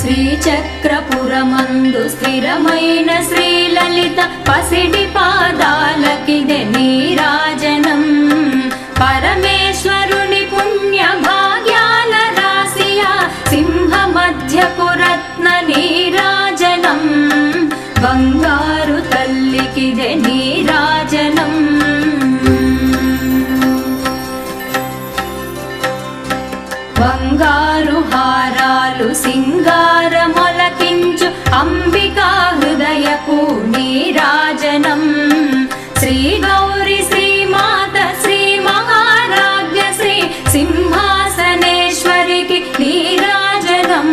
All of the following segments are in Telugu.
శ్రీచక్రపురమందు స్థిరమైన శ్రీలలిత పసిడి పాదాలకిదే నీరాజనం పరమేశ్వరుని పుణ్య భాగ్యాల రాశియా సింహ మధ్యపు రత్న నీరాజనం బంగారు తల్లికిదే నీరాజనం బంగారు హారాలు సింగారమొలకించు అంబికా హృదయపు నీరాజనం శ్రీ గౌరి శ్రీమాత శ్రీ మహారాజ్ఞ శ్రీ సింహాసనేశ్వరికి నీరాజనం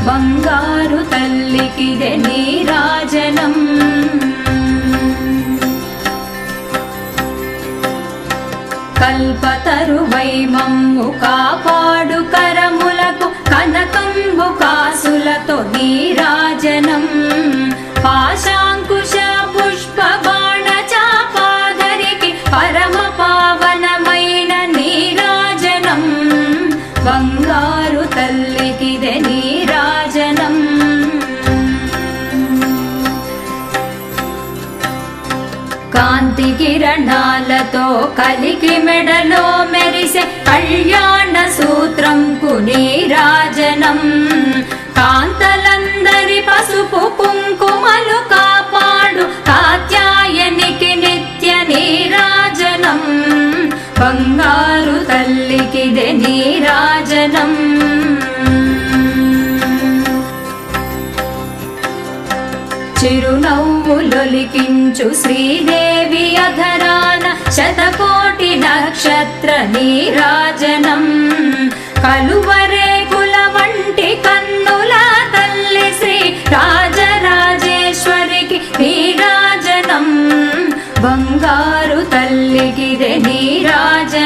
బంగారు తల్లికిదే నీరాజనం కల్పతరువై మమ్ము కాపాడు కరములకు కనకంబు కాసులతో నీరాజనం పాశాంకుశ పుష్ప బాణ చాపాదరికి పరమ పావనమైన నీరాజనం బంగారు తల్లికిదే నీరాజనం కాంతి కిరణాలతో కలికి మెడలో మెరిసే కళ్యాణ సూత్రంకు నీరాజనం కాంతలందరి పసుపు కుంకుమలు కాపాడు కాత్యాయనికి నిత్య నీరాజనం బంగారు తల్లికిదే నీరాజనం చిరునవ్వులొలికించు శ్రీదేవి అధరాన శతకోటి నక్షత్ర నీరాజనం కలువరేకుల వంటి కన్నుల తల్లి శ్రీ రాజరాజేశ్వరికి నీరాజనం బంగారు తల్లికిదే నీరాజనం